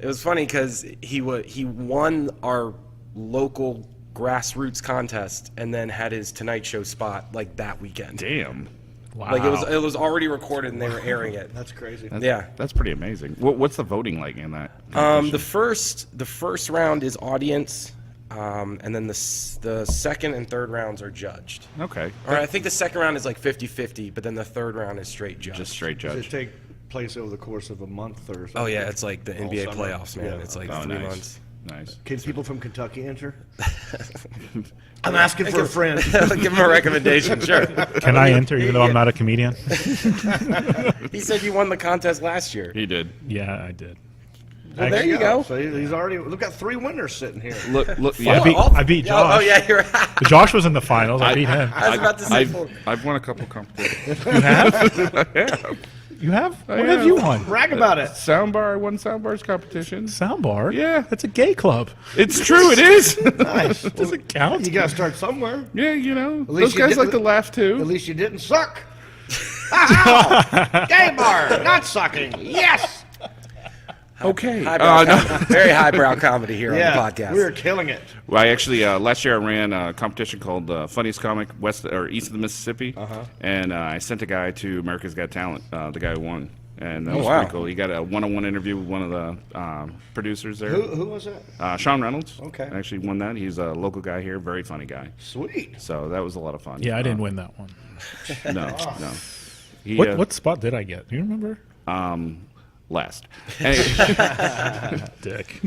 it was funny because he won our local grassroots contest and then had his Tonight Show spot like that weekend. Damn. Wow. Like it was already recorded and they were airing it. That's crazy. Yeah. That's pretty amazing. What's the voting like in that? The first round is audience, and then the second and third rounds are judged. Okay. Or I think the second round is like 50-50, but then the third round is straight judged. Just straight Does it judge. take place over the course of a month or something? Oh yeah, it's like the All NBA summer? playoffs, man. Yeah. It's like Oh, 3 nice. months. Nice. Can people from Kentucky enter? I'm asking for a friend. Give him a recommendation, sure. Can I enter even though I'm not a comedian? He said you won the contest last year. He did. Yeah, I did. Well, there you go. So he's already. We've got 3 winners sitting here. Look. I Yeah. beat Oh, Josh. yeah, you're right. Josh was in the finals. I beat him. I was about to say I've won a couple competitions. You have? You have? What have you won? Brag about it. Soundbar. I won Soundbar's competition. Soundbar? Yeah. That's a gay club. It's true. It is. Nice. Does it count? You got to start somewhere. Yeah. least Those you guys did- like to laugh At too. least you didn't suck. Ow! Gay bar, not sucking. Yes. Okay. Very highbrow comedy here Yeah, on the podcast. we were killing it. Well, I actually last year I ran a competition called Funniest Comic West or East of the Mississippi, and I sent a guy to America's Got Talent, the guy who won, and that was wow. pretty cool. He got a one-on-one interview with one of the producers there. Who was that? Sean Reynolds. Okay. Actually won that. He's a local guy here, very funny guy. Sweet. So that was a lot of fun. Yeah, I didn't win that one. No. He, What spot did I get? Do you remember? last? Anyway, Dick.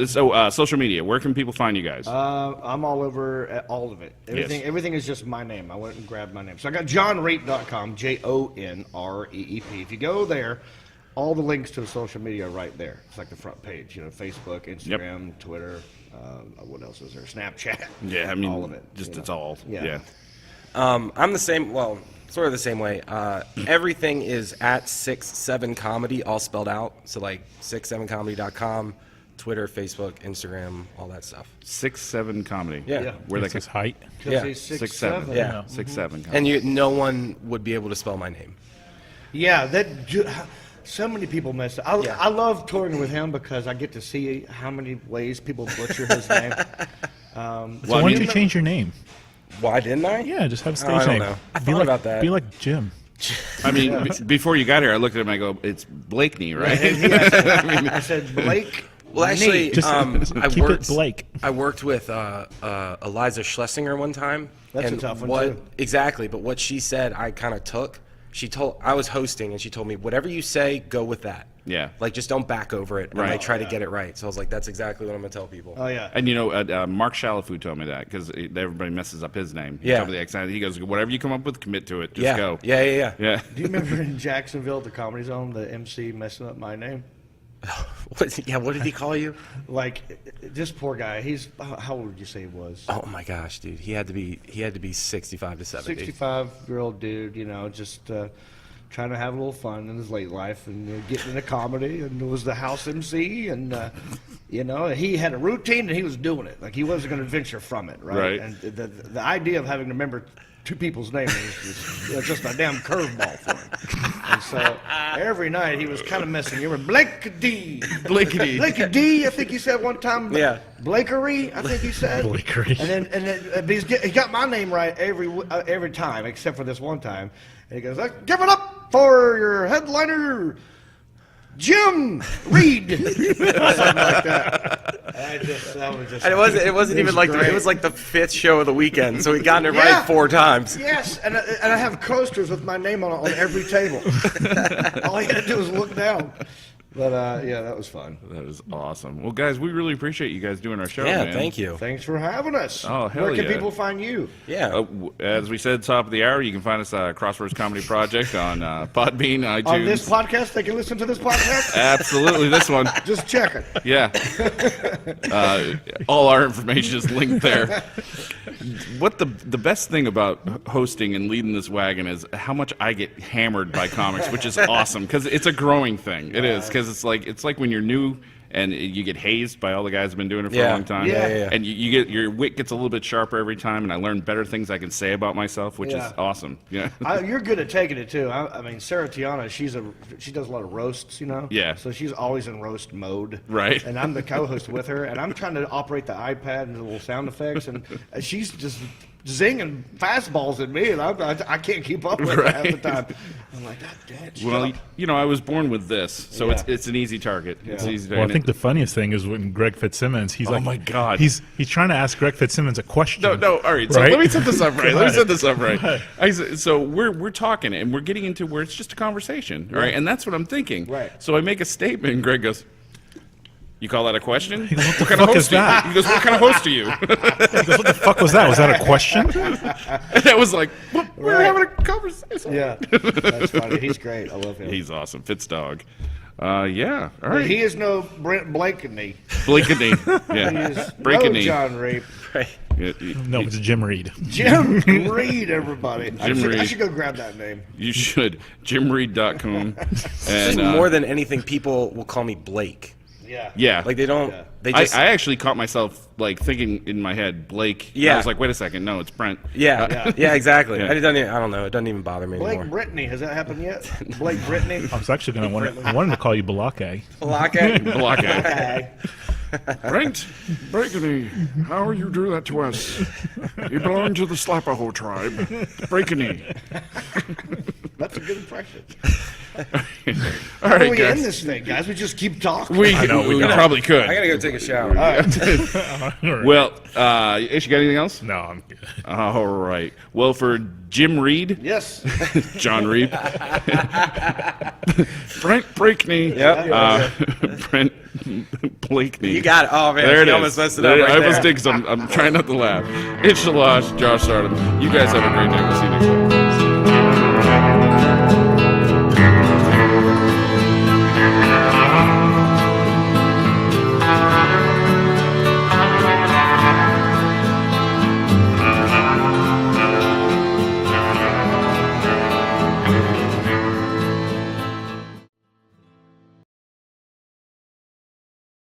so social media. Where can people find you guys? I'm all over at all of it. Everything Yes. everything is just my name. I went and grabbed my name. So I got JonReep.com, JonReep. If you go there, all the links to the social media are right there. It's like the front page. Facebook, Instagram, Twitter. What else is there? Snapchat. yeah, I mean, all of it. Just it's all. Yeah. Yeah. I'm the same. Well, sort of the same way. Everything is at 6-7 comedy, all spelled out. So like 67comedy.com, Twitter, Facebook, Instagram, all that stuff. 6'7" comedy. Yeah. Yeah. Where they It's his height. Because Yeah. he's 6'7". 6'7". Yeah. 6'7". And no one would be able to spell my name. Yeah, so many people mess up. Yeah. I love touring with him because I get to see how many ways people butcher his name. So Well, why I don't mean- you change your name? Why didn't I? Yeah, just have a stage I don't name. know. I Be thought like, about that. Be like Jim. I mean, before you got here, I looked at him. I go, "It's Blakeney, right?" I said, Blake. Well, actually, Just I keep worked. it Blake. I worked with Eliza Schlesinger one time. That's a and tough one, what, too. Exactly, but what she said, I kind of took. I was hosting, and she told me, "Whatever you say, go with that." Yeah. Like, just don't back over it and Right. like try to get it right. So I was like, that's exactly what I'm gonna tell people. Oh yeah. And you know, Mark Shalafu told me that because everybody messes up his name. He Yeah. told me the accent. He goes, whatever you come up with, commit to it. Just Yeah. go. Yeah. Yeah. Do you remember in Jacksonville at the Comedy Zone, the MC messing up my name? What did he call you? Like, this poor guy. He's how old would you say he was? Oh my gosh, dude. He had to be 65 to 70. 65-year-old dude. You know, just trying to have a little fun in his late life and getting into comedy, and was the house MC, and you know, he had a routine and he was doing it. Like, he wasn't going to venture from it, right? Right. And the idea of having to remember two people's names was just a damn curveball for him. And so every night he was kind of messing. You were Blakeney. Blakeney, I think he said one time. Yeah. Blakery, I think he said. Blakery. And then he got my name right every time, except for this one time. And he goes, "Give it up for your headliner, Jim Reed," something like that. And it wasn't even like great. it was like the 5th show of the weekend, so he gotten it Yeah. right 4 times. Yes, and I have coasters with my name on every table. All I had to do was look down. But yeah, that was fun. That is awesome. Well, guys, we really appreciate you guys doing our show. Yeah, man. thank you. Thanks for having us. Oh, hell Where can yeah. people find you? Yeah. As we said, top of the hour, you can find us at Crossroads Comedy Project on Podbean, iTunes. On this podcast, they can listen to this podcast? Absolutely, this one. Just check it. Yeah. All our information is linked there. What the best thing about hosting and leading this wagon is how much I get hammered by comics, which is awesome because it's a growing thing. It is because it's like when you're new and you get hazed by all the guys who've been doing it for a Yeah. long time. Yeah. And you get your wit gets a little bit sharper every time, and I learn better things I can say about myself, which Yeah. is awesome. Yeah. You're good at taking it too. I mean, Sarah Tiana, she does a lot of roasts, you know. Yeah. So she's always in roast mode. Right. And I'm the co-host with her, and I'm trying to operate the iPad and the little sound effects, and she's just zinging fastballs at me, and I can't keep up with it half the Right. time. I'm like, God damn. Well, you know, I was born with this, so Yeah. it's an easy target. It's Yeah. easy to Well, I think the funniest thing is when Greg Fitzsimmons, he's Oh like, my God. he's trying to ask Greg Fitzsimmons a question. No, all right. So Right? let me set this up right. Let me set this up Go right. ahead. So we're talking and we're getting into where it's just a conversation, all right? And that's what I'm thinking. Right. So I make a statement, and Greg goes, "You call that a question? goes, "What the What kind of fuck host is are you?" that? He goes, "What kind of host are you?" He goes, what the fuck was that? Was that a question? And I was like, "Well, "We're Right. having a conversation." Yeah. That's funny. He's great. I love him. He's awesome, Fitz dog. Yeah. All But right. he is no Brent Blakeney. Blakeney. He Yeah. is Breaking no knee. John Reep. No, it's Jim Reed. Jim Reed, everybody. I Reed. should go grab that name. You should. JimReed.com. And More than anything, people will call me Blake. Yeah. yeah. Like they don't. Yeah. They just. I actually caught myself like thinking in my head, Blake. And I Yeah. was like, wait a second, no, it's Brent. yeah. Yeah. Exactly. Yeah. I don't know. It doesn't even bother me Blake anymore. Brittany, has that happened yet? Blake Brittany? I was actually going to I wanted to call you Balake. Block it. Block it. Okay. Brent Blakeney, how you do that to us? You belong to the Slapaho tribe. Blakeney. That's a good impression. All How right, do we end guys. this thing, guys? We just keep talking. We probably could. I gotta go take a shower. Well, Ish, you got anything else? No, I'm good. All right. Well, for Jim Reed, Yes. Jon Reep, Brent Blakeney, Yep. Brent Blakeney. You got it. Oh man, There it you is. almost messed it up. There- Right I almost there. did 'cause I'm trying not to laugh. It's Shalash, Josh Sardam. You guys have a great night. We'll see you next time.